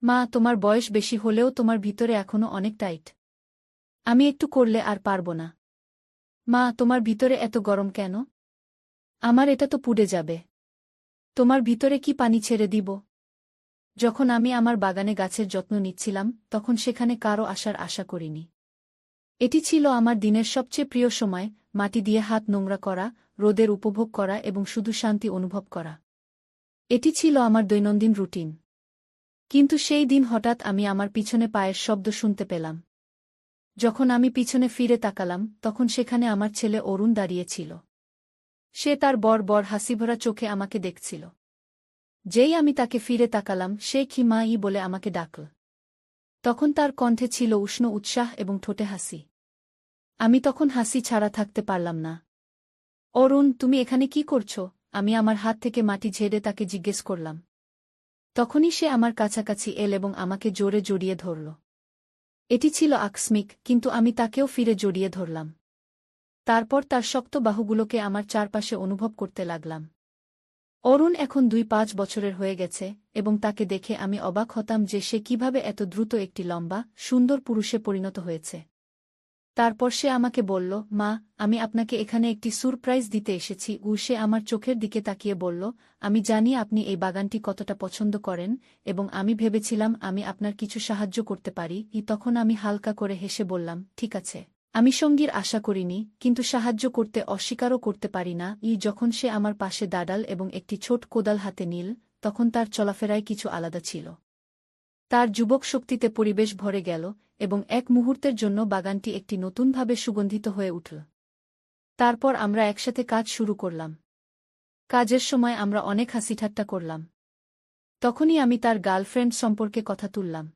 মা, তোমার বয়স বেশি হলেও তোমার ভিতরে এখনো অনেক টাইট। আমি একটু করলে আর পারব না। মা, তোমার ভিতরে এত গরম কেন? আমার এটা তো পুড়ে যাবে। তোমার ভিতরে কি পানি ছেড়ে দিব? যখন আমি আমার বাগানে গাছের যত্ন নিচ্ছিলাম তখন সেখানে কারও আসার আশা করিনি। এটি ছিল আমার দিনের সবচেয়ে প্রিয় সময়, মাটি দিয়ে হাত নোংরা করা, রোদের উপভোগ করা এবং শুধু শান্তি অনুভব করা। এটি ছিল আমার দৈনন্দিন রুটিন। কিন্তু সেই দিন হঠাৎ আমি আমার পিছনে পায়ের শব্দ শুনতে পেলাম। যখন আমি পিছনে ফিরে তাকালাম তখন সেখানে আমার ছেলে অরুণ দাঁড়িয়েছিল। সে তার বড় হাসিভরা চোখে আমাকে দেখছিল। যেই আমি তাকে ফিরে তাকালাম সে কি মা ই বলে আমাকে ডাকল। তখন তার কণ্ঠে ছিল উষ্ণ উৎসাহ এবং ঠোঁটে হাসি। আমি তখন হাসি ছাড়া থাকতে পারলাম না। অরুণ, তুমি এখানে কি করছো? আমি আমার হাত থেকে মাটি ঝেড়ে তাকে জিজ্ঞেস করলাম। তখনই সে আমার কাছাকাছি এল এবং আমাকে জোরে জড়িয়ে ধরল। এটি ছিল আকস্মিক, কিন্তু আমি তাকেও ফিরে জড়িয়ে ধরলাম। তারপর তার শক্ত বাহুগুলোকে আমার চারপাশে অনুভব করতে লাগলাম। অরুণ এখন ২-৫ বছরের হয়ে গেছে এবং তাকে দেখে আমি অবাক হতাম যে সে কিভাবে এত দ্রুত একটি লম্বা, সুন্দর পুরুষে পরিণত হয়েছে। তারপর সে আমাকে বলল, মা, আমি আপনাকে এখানে একটি সারপ্রাইজ দিতে এসেছি। সে আমার চোখের দিকে তাকিয়ে বলল, আমি জানি আপনি এই বাগানটি কতটা পছন্দ করেন এবং আমি ভেবেছিলাম আমি আপনার কিছু সাহায্য করতে পারি। তখন আমি হালকা করে হেসে বললাম, ঠিক আছে। আমি সঙ্গীর আশা করিনি, কিন্তু সাহায্য করতে অস্বীকারও করতে পারি না। যখন সে আমার পাশে দাঁড়াল এবং একটি ছোট কোদাল হাতে নিল, তখন তার চলাফেরায় কিছু আলাদা ছিল। তার যুবক শক্তিতে পরিবেশ ভরে গেল এবং এক মুহূর্তের জন্য বাগানটি একটি নতুনভাবে সুগন্ধিত হয়ে উঠল। তারপর আমরা একসাথে কাজ শুরু করলাম। কাজের সময় আমরা অনেক হাসিঠাট্টা করলাম। তখনই আমি তার গার্লফ্রেন্ড সম্পর্কে কথা তুললাম।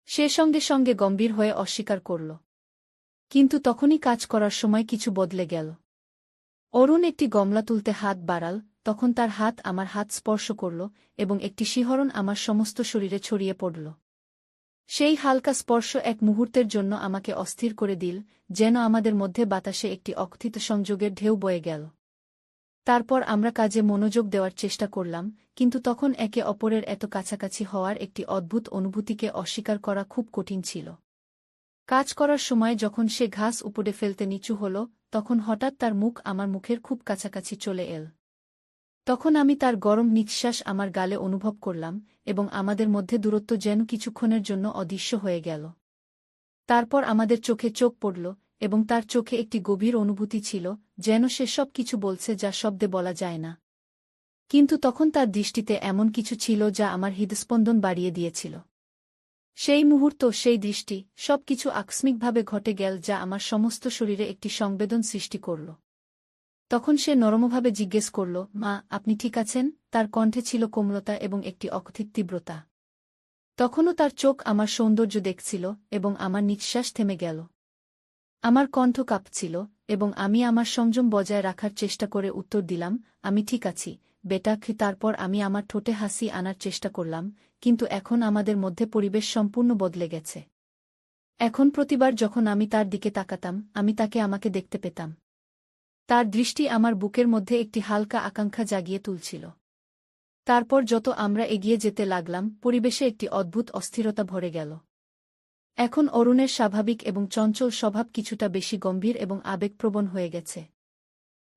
সে সঙ্গে সঙ্গে গম্ভীর হয়ে অস্বীকার করল। কিন্তু তখনই কাজ করার সময় কিছু বদলে গেল। অরুণ একটি গমলা তুলতে হাত বাড়াল, তখন তার হাত আমার হাত স্পর্শ করল এবং একটি শিহরণ আমার সমস্ত শরীরে ছড়িয়ে পড়ল। সেই হালকা স্পর্শ এক মুহূর্তের জন্য আমাকে অস্থির করে দিল, যেন আমাদের মধ্যে বাতাসে একটি অকথিত সংযোগের ঢেউ বয়ে গেল। তারপর আমরা কাজে মনোযোগ দেওয়ার চেষ্টা করলাম, কিন্তু তখন একে অপরের এত কাছাকাছি হওয়ার একটি অদ্ভুত অনুভূতিকে অস্বীকার করা খুব কঠিন ছিল। কাজ করার সময় যখন সে ঘাস উপড়ে ফেলতে নিচু হল, তখন হঠাৎ তার মুখ আমার মুখের খুব কাছাকাছি চলে এল। তখন আমি তার গরম নিঃশ্বাস আমার গালে অনুভব করলাম এবং আমাদের মধ্যে দূরত্ব যেন কিছুক্ষণের জন্য অদৃশ্য হয়ে গেল। তারপর আমাদের চোখে চোখ পড়ল এবং তার চোখে একটি গভীর অনুভূতি ছিল, যেন সে সব কিছু বলছে যা শব্দে বলা যায় না। কিন্তু তখন তার দৃষ্টিতে এমন কিছু ছিল যা আমার হৃদস্পন্দন বাড়িয়ে দিয়েছিল। সেই মুহূর্ত, সেই দৃষ্টি, সবকিছু আকস্মিকভাবে ঘটে গেল যা আমার সমস্ত শরীরে একটি সংবেদন সৃষ্টি করল। তখন সে নরমভাবে জিজ্ঞেস করল, মা, আপনি ঠিক আছেন? তার কণ্ঠে ছিল কোমলতা এবং একটি অকথিত তীব্রতা। তখনও তার চোখ আমার সৌন্দর্য দেখছিল এবং আমার নিঃশ্বাস থেমে গেল। আমার কণ্ঠ কাঁপছিল এবং আমি আমার সংযম বজায় রাখার চেষ্টা করে উত্তর দিলাম, আমি ঠিক আছি, বেটা। তারপর আমি আমার ঠোঁটে হাসি আনার চেষ্টা করলাম, কিন্তু এখন আমাদের মধ্যে পরিবেশ সম্পূর্ণ বদলে গেছে। এখন প্রতিবার যখন আমি তার দিকে তাকাতাম আমি তাকে আমাকে দেখতে পেতাম। তার দৃষ্টি আমার বুকের মধ্যে একটি হালকা আকাঙ্ক্ষা জাগিয়ে তুলছিল। তারপর যত আমরা এগিয়ে যেতে লাগলাম পরিবেশে একটি অদ্ভুত অস্থিরতা ভরে গেল। এখন অরুণের স্বাভাবিক এবং চঞ্চল স্বভাব কিছুটা বেশি গম্ভীর এবং আবেগপ্রবণ হয়ে গেছে।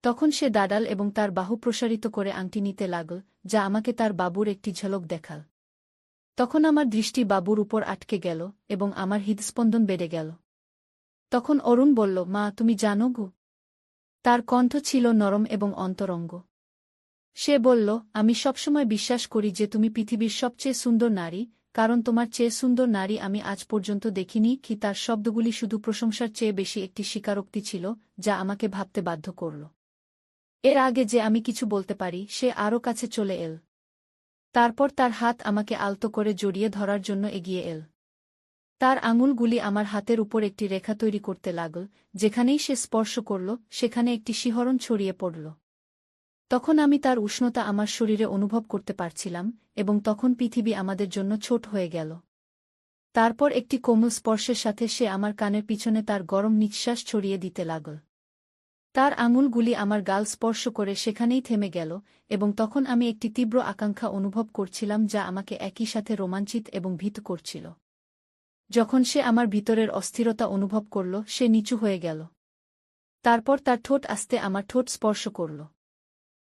তখন সে দাঁড়াল এবং তার বাহু প্রসারিত করে আংটি নিতে লাগল, যা আমাকে তার বাবুর একটি ঝলক দেখাল। তখন আমার দৃষ্টি বাবুর উপর আটকে গেল এবং আমার হৃদস্পন্দন বেড়ে গেল। তখন অরুণ বলল, মা, তুমি জানো গো? তার কণ্ঠ ছিল নরম এবং অন্তরঙ্গ। সে বলল, আমি সবসময় বিশ্বাস করি যে তুমি পৃথিবীর সবচেয়ে সুন্দর নারী, কারণ তোমার চেয়ে সুন্দর নারী আমি আজ পর্যন্ত দেখিনি। তার শব্দগুলি শুধু প্রশংসার চেয়ে বেশি একটি স্বীকারোক্তি ছিল, যা আমাকে ভাবতে বাধ্য করল। এর আগে যে আমি কিছু বলতে পারি সে আরও কাছে চলে এল। তারপর তার হাত আমাকে আলতো করে জড়িয়ে ধরার জন্য এগিয়ে এল। তার আঙুলগুলি আমার হাতের উপর একটি রেখা তৈরি করতে লাগল, যেখানেই সে স্পর্শ করল সেখানে একটি শিহরণ ছড়িয়ে পড়ল। তখন আমি তার উষ্ণতা আমার শরীরে অনুভব করতে পারছিলাম এবং তখন পৃথিবী আমাদের জন্য ছোট হয়ে গেল। তারপর একটি কোমল স্পর্শের সাথে সে আমার কানের পিছনে তার গরম নিঃশ্বাস ছড়িয়ে দিতে লাগল। তার আঙুলগুলি আমার গাল স্পর্শ করে সেখানেই থেমে গেল, এবং তখন আমি একটি তীব্র আকাঙ্ক্ষা অনুভব করছিলাম যা আমাকে একই সাথে রোমাঞ্চিত এবং ভীত করছিল। যখন সে আমার ভিতরের অস্থিরতা অনুভব করল, সে নিচু হয়ে গেল। তারপর তার ঠোঁট আস্তে আমার ঠোঁট স্পর্শ করল।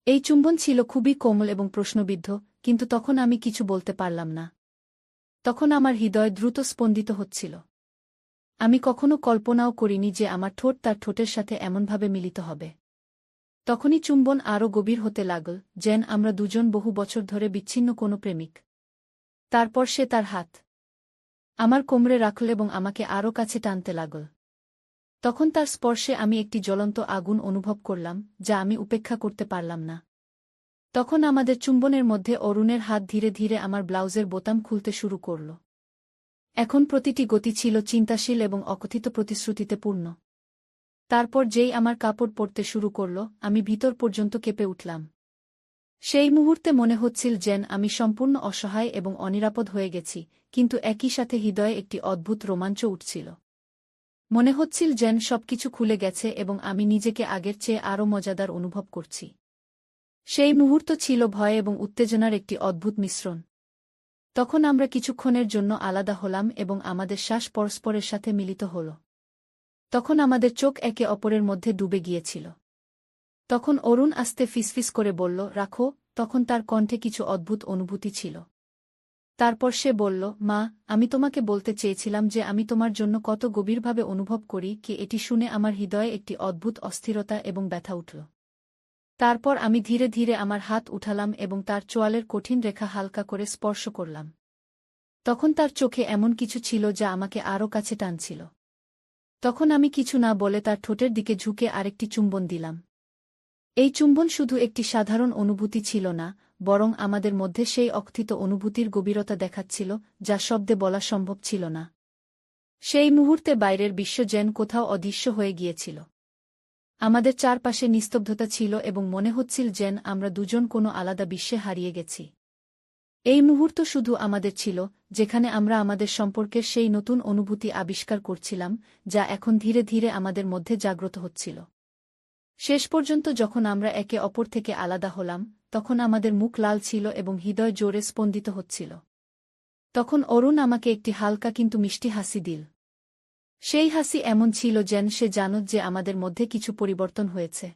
এই চুম্বন ছিল খুবই কোমল এবং প্রশ্নবিদ্ধ, কিন্তু তখন আমি কিছু বলতে পারলাম না। তখন আমার হৃদয় দ্রুত স্পন্দিত হচ্ছিল। আমি কখনো কল্পনাও করিনি যে আমার ঠোঁট তার ঠোঁটের সাথে এমনভাবে মিলিত হবে। তখনই চুম্বন আরও গভীর হতে লাগল, যেন আমরা দুজন বহু বছর ধরে বিচ্ছিন্ন কোনো প্রেমিক। তারপর সে তার হাত আমার কোমরে রাখল এবং আমাকে আরও কাছে টানতে লাগল। তখন তার স্পর্শে আমি একটি জ্বলন্ত আগুন অনুভব করলাম, যা আমি উপেক্ষা করতে পারলাম না। তখন আমাদের চুম্বনের মধ্যে অরুণের হাত ধীরে ধীরে আমার ব্লাউজের বোতাম খুলতে শুরু করল। এখন প্রতিটি গতি ছিল চিন্তাশীল এবং অকথিত প্রতিশ্রুতিতে পূর্ণ। তারপর যেই আমার কাপড় পরতে শুরু করল, আমি ভিতর পর্যন্ত কেঁপে উঠলাম। সেই মুহূর্তে মনে হচ্ছিল যেন আমি সম্পূর্ণ অসহায় এবং অনিরাপদ হয়ে গেছি, কিন্তু একই সাথে হৃদয়ে একটি অদ্ভুত রোমাঞ্চ উঠছিল। মনে হচ্ছিল যেন সবকিছু খুলে গেছে এবং আমি নিজেকে আগের চেয়ে আরও মজাদার অনুভব করছি। সেই মুহূর্ত ছিল ভয় এবং উত্তেজনার একটি অদ্ভুত মিশ্রণ। তখন আমরা কিছুক্ষণের জন্য আলাদা হলাম এবং আমাদের শ্বাস পরস্পরের সাথে মিলিত হল। তখন আমাদের চোখ একে অপরের মধ্যে ডুবে গিয়েছিল। তখন অরুণ আস্তে ফিসফিস করে বলল, রাখো। তখন তার কণ্ঠে কিছু অদ্ভুত অনুভূতি ছিল। তারপর সে বলল, মা, আমি তোমাকে বলতে চেয়েছিলাম যে আমি তোমার জন্য কত গভীরভাবে অনুভব করি। কি এটি শুনে আমার হৃদয়ে একটি অদ্ভুত অস্থিরতা এবং ব্যথা উঠল। তারপর আমি ধীরে ধীরে আমার হাত উঠালাম এবং তার চোয়ালের কঠিন রেখা হালকা করে স্পর্শ করলাম। তখন তার চোখে এমন কিছু ছিল যা আমাকে আরও কাছে টানছিল। তখন আমি কিছু না বলে তার ঠোঁটের দিকে ঝুঁকে আরেকটি চুম্বন দিলাম। এই চুম্বন শুধু একটি সাধারণ অনুভূতি ছিল না, বরং আমাদের মধ্যে সেই অকথিত অনুভূতির গভীরতা দেখাচ্ছিল, যা শব্দে বলা সম্ভব ছিল না। সেই মুহূর্তে বাইরের বিশ্ব যেন কোথাও অদৃশ্য হয়ে গিয়েছিল। আমাদের চারপাশে নিস্তব্ধতা ছিল এবং মনে হচ্ছিল যেন আমরা দুজন কোনো আলাদা বিশ্বে হারিয়ে গেছি। এই মুহূর্ত শুধু আমাদের ছিল, যেখানে আমরা আমাদের সম্পর্কের সেই নতুন অনুভূতি আবিষ্কার করছিলাম, যা এখন ধীরে ধীরে আমাদের মধ্যে জাগ্রত হচ্ছিল। শেষ পর্যন্ত যখন আমরা একে অপর থেকে আলাদা হলাম, তখন আমাদের মুখ লাল ছিল এবং হৃদয় জোরে স্পন্দিত হচ্ছিল। তখন অরুণ আমাকে একটি হালকা কিন্তু মিষ্টি হাসি দিল। সেই হাসি এমন ছিল যেন সে জানত যে আমাদের মধ্যে কিছু পরিবর্তন হয়েছে।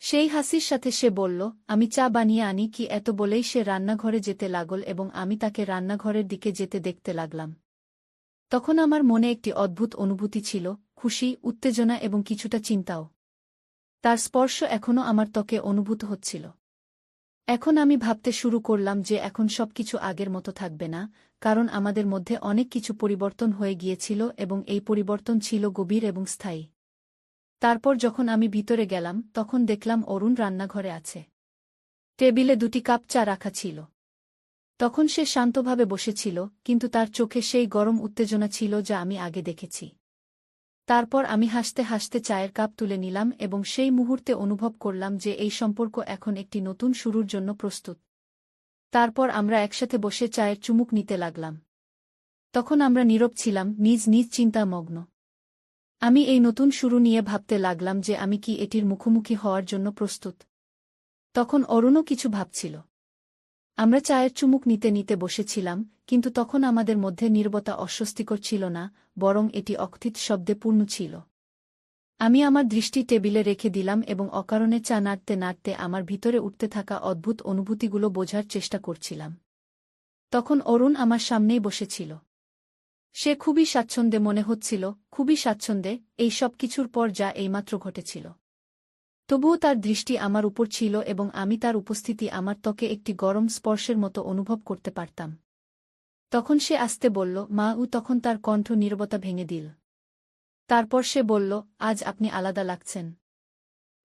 সেই হাসির সাথে সে বলল, আমি চা বানিয়ে আনি কি। এত বলেই সে রান্নাঘরে যেতে লাগল এবং আমি তাকে রান্নাঘরের দিকে যেতে দেখতে লাগলাম। তখন আমার মনে একটি অদ্ভুত অনুভূতি ছিল, খুশি, উত্তেজনা এবং কিছুটা চিন্তাও। তার স্পর্শ এখনও আমার ত্বকে অনুভূত হচ্ছিল। এখন আমি ভাবতে শুরু করলাম যে এখন সবকিছু আগের মতো থাকবে না, কারণ আমাদের মধ্যে অনেক কিছু পরিবর্তন হয়ে গিয়েছিল এবং এই পরিবর্তন ছিল গভীর এবং স্থায়ী। তারপর যখন আমি ভিতরে গেলাম, তখন দেখলাম অরুণ রান্নাঘরে আছে। টেবিলে 2টি কাপ চা রাখা ছিল। তখন সে শান্তভাবে বসেছিল, কিন্তু তার চোখে সেই গরম উত্তেজনা ছিল যা আমি আগে দেখেছি। তারপর আমি হাসতে হাসতে চায়ের কাপ তুলে নিলাম এবং সেই মুহূর্তে অনুভব করলাম যে এই সম্পর্ক এখন একটি নতুন শুরুর জন্য প্রস্তুত। তারপর আমরা একসাথে বসে চায়ের চুমুক নিতে লাগলাম। তখন আমরা নীরব ছিলাম, নিজ নিজ চিন্তামগ্ন। আমি এই নতুন শুরু নিয়ে ভাবতে লাগলাম যে আমি কি এটির মুখোমুখি হওয়ার জন্য প্রস্তুত। তখন অরুণও কিছু ভাবছিল। আমরা চায়ের চুমুক নিতে নিতে বসেছিলাম, কিন্তু তখন আমাদের মধ্যে নীরবতা অস্বস্তিকর ছিল না, বরং এটি অকথিত শব্দে পূর্ণ ছিল। আমি আমার দৃষ্টি টেবিলে রেখে দিলাম এবং অকারণে চা নাড়তে নাড়তে আমার ভিতরে উঠতে থাকা অদ্ভুত অনুভূতিগুলো বোঝার চেষ্টা করছিলাম। তখন অরুণ আমার সামনেই বসেছিল। সে খুবই স্বাচ্ছন্দ্যে মনে হচ্ছিল, খুবই স্বাচ্ছন্দ্যে, এই সব কিছুর পর যা এইমাত্র ঘটেছিল। তবুও তার দৃষ্টি আমার উপর ছিল এবং আমি তার উপস্থিতি আমার ত্বকে একটি গরম স্পর্শের মতো অনুভব করতে পারতাম। তখন সে আস্তে বলল, মা। তখন তার কণ্ঠ নীরবতা ভেঙে দিল। তারপর সে বলল, আজ আপনি আলাদা লাগছেন।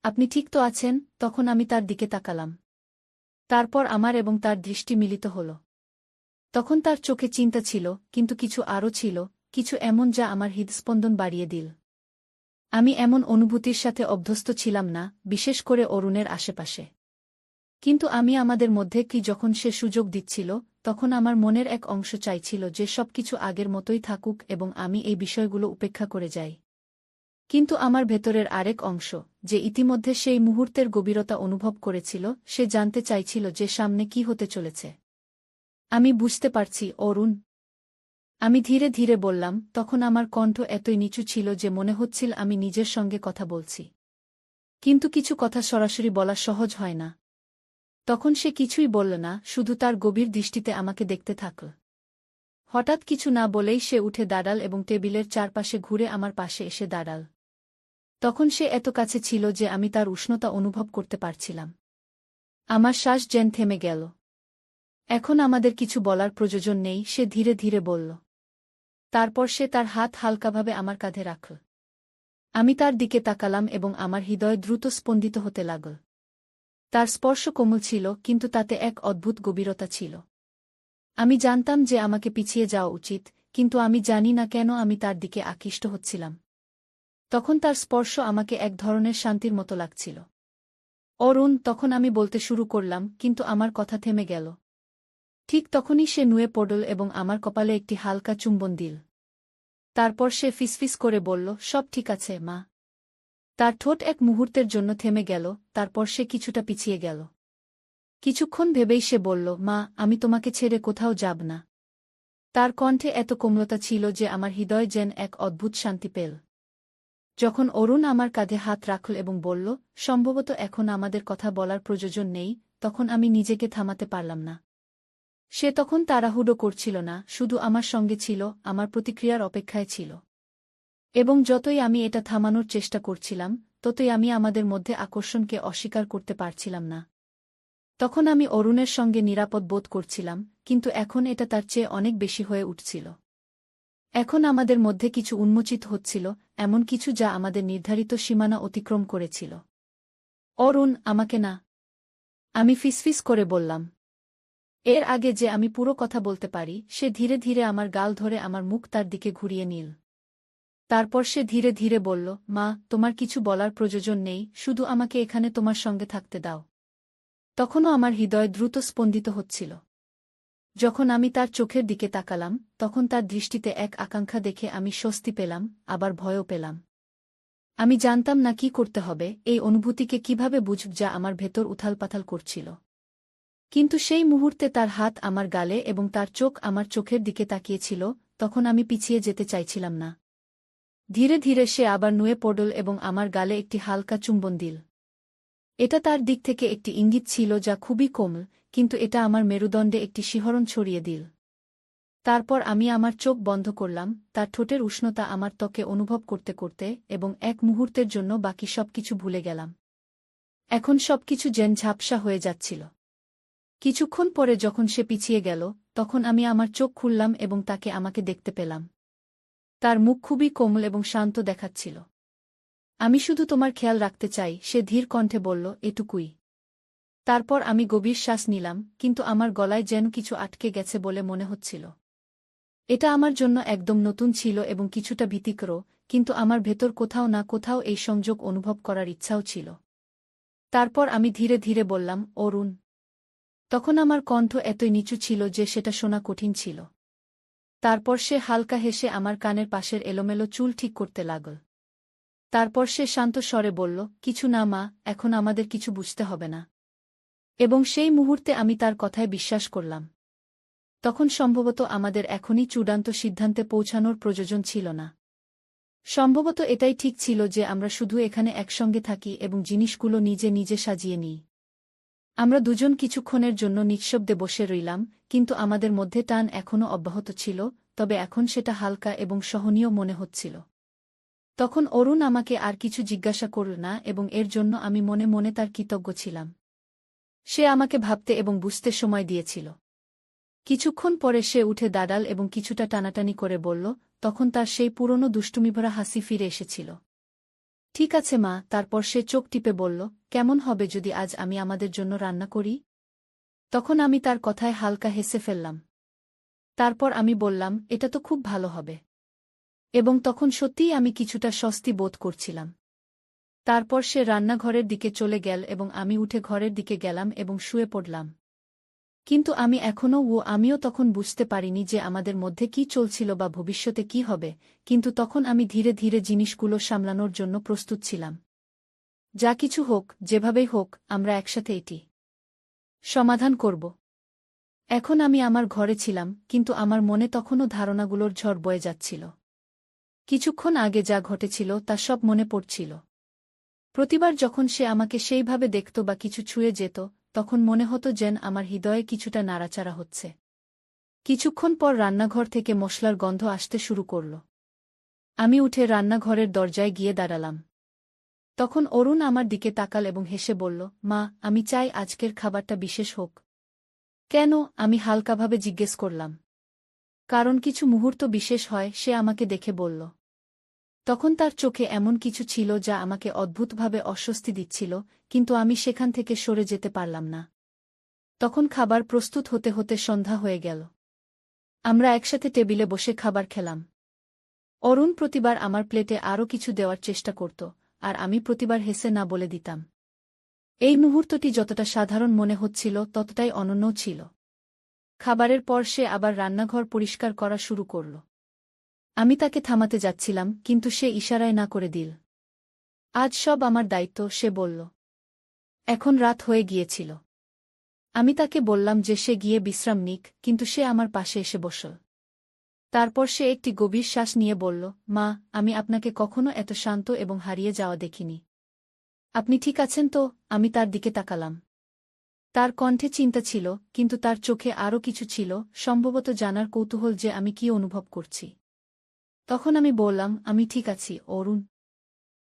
আপনি ঠিক তো আছেন? তখন আমি তার দিকে তাকালাম। তারপর আমার এবং তার দৃষ্টি মিলিত হল। তখন তার চোখে চিন্তা ছিল, কিন্তু কিছু আরও ছিল, কিছু এমন যা আমার হৃদস্পন্দন বাড়িয়ে দিল। আমি এমন অনুভূতির সাথে অভ্যস্ত ছিলাম না, বিশেষ করে অরুণের আশেপাশে। কিন্তু আমি আমাদের মধ্যে কি যখন সে সুযোগ দিচ্ছিল, তখন আমার মনের এক অংশ চাইছিল যে সবকিছু আগের মতোই থাকুক এবং আমি এই বিষয়গুলো উপেক্ষা করে যাই। কিন্তু আমার ভেতরের আরেক অংশ, যে ইতিমধ্যে সেই মুহূর্তের গভীরতা অনুভব করেছিল, সে জানতে চাইছিল যে সামনে কি হতে চলেছে। আমি বুঝতে পারছি, অরুণ। আমি ধীরে ধীরে বললাম, তখন আমার কণ্ঠ এতই নিচু ছিল যে মনে হচ্ছিল আমি নিজের সঙ্গে কথা বলছি। কিন্তু কিছু কথা সরাসরি বলা সহজ হয় না। তখন সে কিছুই বলল না, শুধু তার গভীর দৃষ্টিতে আমাকে দেখতে থাকল। হঠাৎ কিছু না বলেই সে উঠে দাঁড়াল এবং টেবিলের চারপাশে ঘুরে আমার পাশে এসে দাঁড়াল। তখন সে এত কাছে ছিল যে আমি তার উষ্ণতা অনুভব করতে পারছিলাম। আমার শ্বাস যেন থেমে গেল। এখন আমাদের কিছু বলার প্রয়োজন নেই, সে ধীরে ধীরে বলল। তারপর সে তার হাত হালকাভাবে আমার কাঁধে রাখল। আমি তার দিকে তাকালাম এবং আমার হৃদয় দ্রুত স্পন্দিত হতে লাগল। তার স্পর্শ কোমল ছিল, কিন্তু তাতে এক অদ্ভুত গভীরতা ছিল। আমি জানতাম যে আমাকে পিছিয়ে যাওয়া উচিত, কিন্তু আমি জানি না কেন আমি তার দিকে আকৃষ্ট হচ্ছিলাম। তখন তার স্পর্শ আমাকে এক ধরনের শান্তির মতো লাগছিল। অরুণ, তখন আমি বলতে শুরু করলাম, কিন্তু আমার কথা থেমে গেল। ঠিক তখনই সে নুয়ে পড়ল এবং আমার কপালে একটি হালকা চুম্বন দিল। তারপর সে ফিসফিস করে বলল, সব ঠিক আছে, মা। তার ঠোঁট এক মুহূর্তের জন্য থেমে গেল, তারপর সে কিছুটা পিছিয়ে গেল। কিছুক্ষণ ভেবেই সে বলল, মা, আমি তোমাকে ছেড়ে কোথাও যাব না। তার কণ্ঠে এত কোমলতা ছিল যে আমার হৃদয় যেন এক অদ্ভুত শান্তি পেল। যখন অরুণ আমার কাঁধে হাত রাখল এবং বলল, সম্ভবত এখন আমাদের কথা বলার প্রয়োজন নেই, তখন আমি নিজেকে থামাতে পারলাম না। সে তখন তাড়াহুড়ো করছিল না, শুধু আমার সঙ্গে ছিল, আমার প্রতিক্রিয়ার অপেক্ষায় ছিল। এবং যতই আমি এটা থামানোর চেষ্টা করছিলাম, ততই আমি আমাদের মধ্যে আকর্ষণকে অস্বীকার করতে পারছিলাম না। তখন আমি অরুণের সঙ্গে নিরাপদ বোধ করছিলাম, কিন্তু এখন এটা তার চেয়ে অনেক বেশি হয়ে উঠছিল। এখন আমাদের মধ্যে কিছু উন্মোচিত হচ্ছিল, এমন কিছু যা আমাদের নির্ধারিত সীমানা অতিক্রম করেছিল। অরুণ, আমাকে না। আমি ফিসফিস করে বললাম। এর আগে যে আমি পুরো কথা বলতে পারি, সে ধীরে ধীরে আমার গাল ধরে আমার মুখ তার দিকে ঘুরিয়ে নিল। তারপর সে ধীরে ধীরে বলল, মা, তোমার কিছু বলার প্রয়োজন নেই, শুধু আমাকে এখানে তোমার সঙ্গে থাকতে দাও। তখনও আমার হৃদয় দ্রুত স্পন্দিত হচ্ছিল। যখন আমি তার চোখের দিকে তাকালাম, তখন তার দৃষ্টিতে এক আকাঙ্ক্ষা দেখে আমি স্বস্তি পেলাম, আবার ভয়ও পেলাম। আমি জানতাম না কি করতে হবে, এই অনুভূতিকে কিভাবে বুঝব যা আমার ভেতর উথালপাথাল করছিল। কিন্তু সেই মুহূর্তে তার হাত আমার গালে এবং তার চোখ আমার চোখের দিকে তাকিয়েছিল, তখন আমি পিছিয়ে যেতে চাইছিলাম না। ধীরে ধীরে সে আবার নুয়ে পড়ল এবং আমার গালে একটি হালকা চুম্বন দিল। এটা তার দিক থেকে একটি ইঙ্গিত ছিল যা খুবই কোমল, কিন্তু এটা আমার মেরুদণ্ডে একটি শিহরণ ছড়িয়ে দিল। তারপর আমি আমার চোখ বন্ধ করলাম, তার ঠোঁটের উষ্ণতা আমার ত্বকে অনুভব করতে করতে, এবং এক মুহূর্তের জন্য বাকি সবকিছু ভুলে গেলাম। এখন সবকিছু যেন ঝাপসা হয়ে যাচ্ছিল। কিছুক্ষণ পরে যখন সে পিছিয়ে গেল, তখন আমি আমার চোখ খুললাম এবং তাকে আমাকে দেখতে পেলাম। তার মুখ খুবই কোমল এবং শান্ত দেখাচ্ছিল। আমি শুধু তোমার খেয়াল রাখতে চাই, সে ধীর কণ্ঠে বলল, এটুকুই। তারপর আমি গভীর শ্বাস নিলাম, কিন্তু আমার গলায় যেন কিছু আটকে গেছে বলে মনে হচ্ছিল। এটা আমার জন্য একদম নতুন ছিল এবং কিছুটা ভীতিকর, কিন্তু আমার ভেতর কোথাও না কোথাও এই সংযোগ অনুভব করার ইচ্ছাও ছিল। তারপর আমি ধীরে ধীরে বললাম, অরুণ। তখন আমার কণ্ঠ এতই নিচু ছিল যে সেটা শোনা কঠিন ছিল। তারপর সে হালকা হেসে আমার কানের পাশের এলোমেলো চুল ঠিক করতে লাগল। তারপর সে শান্ত স্বরে বলল, কিছু না মা, এখন আমাদের কিছু বুঝতে হবে না। এবং সেই মুহূর্তে আমি তার কথায় বিশ্বাস করলাম। তখন সম্ভবত আমাদের এখনই চূড়ান্ত সিদ্ধান্তে পৌঁছানোর প্রয়োজন ছিল না। সম্ভবত এটাই ঠিক ছিল যে আমরা শুধু এখানে একসঙ্গে থাকি এবং জিনিসগুলো নিজে নিজে সাজিয়ে নিই। আমরা দুজন কিছুক্ষণের জন্য নিঃশব্দে বসে রইলাম, কিন্তু আমাদের মধ্যে টান এখনও অব্যাহত ছিল, তবে এখন সেটা হালকা এবং সহনীয় মনে হচ্ছিল। তখন অরুণ আমাকে আর কিছু জিজ্ঞাসা করল না এবং এর জন্য আমি মনে মনে তার কৃতজ্ঞ ছিলাম। সে আমাকে ভাবতে এবং বুঝতে সময় দিয়েছিল। কিছুক্ষণ পরে সে উঠে দাঁড়াল এবং কিছুটা টানাটানি করে বলল, তখন তার সেই পুরনো দুষ্টুমিভরা হাসি ফিরে এসেছিল। ঠিক আছে মা। তারপর সে চোখ টিপে বলল, কেমন হবে যদি আজ আমি আমাদের জন্য রান্না করি? তখন আমি তার কথায় হালকা হেসে ফেললাম। তারপর আমি বললাম, এটা তো খুব ভালো হবে। এবং তখন সত্যিই আমি কিছুটা স্বস্তি বোধ করছিলাম। তারপর সে রান্নাঘরের দিকে চলে গেল এবং আমি উঠে ঘরের দিকে গেলাম এবং শুয়ে পড়লাম। কিন্তু আমিও তখন বুঝতে পারিনি যে আমাদের মধ্যে কি চলছিল বা ভবিষ্যতে কি হবে, কিন্তু তখন আমি ধীরে ধীরে জিনিসগুলো সামলানোর জন্য প্রস্তুত ছিলাম। যা কিছু হোক, যেভাবেই হোক, আমরা একসাথে এটি সমাধান করব। এখন আমি আমার ঘরে ছিলাম, কিন্তু আমার মনে তখনও ধারণাগুলোর ঝড় বয়ে যাচ্ছিল। কিছুক্ষণ আগে যা ঘটেছিল তা সব মনে পড়ছিল। প্রতিবার যখন সে আমাকে সেইভাবে দেখত বা কিছু ছুঁয়ে যেত, তখন মনে হতো যেন আমার হৃদয়ে কিছুটা নাড়াচাড়া হচ্ছে। কিছুক্ষণ পর রান্নাঘর থেকে মশলার গন্ধ আসতে শুরু করল। আমি উঠে রান্নাঘরের দরজায় গিয়ে দাঁড়ালাম। তখন অরুণ আমার দিকে তাকাল এবং হেসে বলল, মা, আমি চাই আজকের খাবারটা বিশেষ হোক। কেন? আমি হালকাভাবে জিজ্ঞেস করলাম। কারণ কিছু মুহূর্ত বিশেষ হয়, সে আমাকে দেখে বলল। তখন তার চোখে এমন কিছু ছিল যা আমাকে অদ্ভুতভাবে অস্বস্তি দিচ্ছিল, কিন্তু আমি সেখান থেকে সরে যেতে পারলাম না। তখন খাবার প্রস্তুত হতে হতে সন্ধ্যা হয়ে গেল। আমরা একসাথে টেবিলে বসে খাবার খেলাম। অরুণ প্রতিবার আমার প্লেটে আরও কিছু দেওয়ার চেষ্টা করত, আর আমি প্রতিবার হেসে না বলে দিতাম। এই মুহূর্তটি যতটা সাধারণ মনে হচ্ছিল ততটাই অনন্যও ছিল। খাবারের পর সে আবার রান্নাঘর পরিষ্কার করা শুরু করল। আমি তাকে থামাতে যাচ্ছিলাম, কিন্তু সে ইশারায় না করে দিল। আজ সব আমার দায়িত্ব, সে বলল। এখন রাত হয়ে গিয়েছিল। আমি তাকে বললাম যে সে গিয়ে বিশ্রাম নিক, কিন্তু সে আমার পাশে এসে বসল। তারপর সে একটি গভীর শ্বাস নিয়ে বলল, মা, আমি আপনাকে কখনো এত শান্ত এবং হারিয়ে যাওয়া দেখিনি। আপনি ঠিক আছেন তো? আমি তার দিকে তাকালাম। তার কণ্ঠে চিন্তা ছিল, কিন্তু তার চোখে আরও কিছু ছিল, সম্ভবত জানার কৌতূহল যে আমি কি অনুভব করছি। তখন আমি বললাম, আমি ঠিক আছি, অরুণ।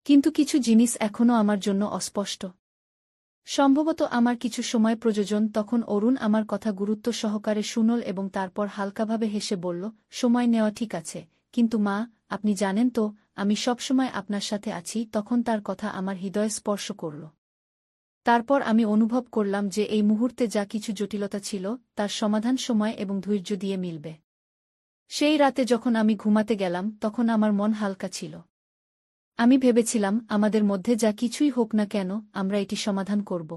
কিন্তু কিছু জিনিস এখনও আমার জন্য অস্পষ্ট। সম্ভবত আমার কিছু সময় প্রয়োজন। তখন অরুণ আমার কথা গুরুত্ব সহকারে শুনল এবং তারপর হালকাভাবে হেসে বলল, সময় নেওয়া ঠিক আছে, কিন্তু মা, আপনি জানেন তো, আমি সবসময় আপনার সাথে আছি। তখন তার কথা আমার হৃদয়ে স্পর্শ করল। তারপর আমি অনুভব করলাম যে এই মুহূর্তে যা কিছু জটিলতা ছিল, তার সমাধান সময় এবং ধৈর্য দিয়ে মিলবে। সেই রাতে যখন আমি ঘুমাতে গেলাম, তখন আমার মন হালকা ছিল। আমি ভেবেছিলাম, আমাদের মধ্যে যা কিছুই হোক না কেন, আমরা এটি সমাধান করব।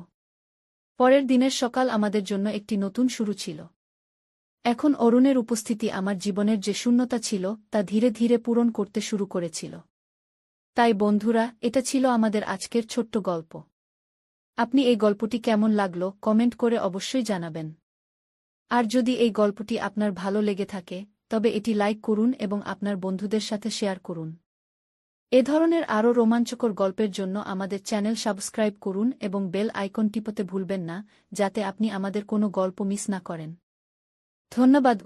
পরের দিনের সকাল আমাদের জন্য একটি নতুন শুরু ছিল। এখন অরুণের উপস্থিতি আমার জীবনের যে শূন্যতা ছিল তা ধীরে ধীরে পূরণ করতে শুরু করেছিল। তাই বন্ধুরা, এটা ছিল আমাদের আজকের ছোট্ট গল্প। আপনি এই গল্পটি কেমন লাগলো কমেন্ট করে অবশ্যই জানাবেন। আর যদি এই গল্পটি আপনার ভালো লেগে থাকে, তবে এটি লাইক করুন এবং আপনার বন্ধুদের সাথে শেয়ার করুন। এ ধরনের আরও রোমাঞ্চকর গল্পের জন্য আমাদের চ্যানেল সাবস্ক্রাইব করুন এবং বেল আইকন টিপতে ভুলবেন না, যাতে আপনি আমাদের কোনো গল্প মিস না করেন। ধন্যবাদ।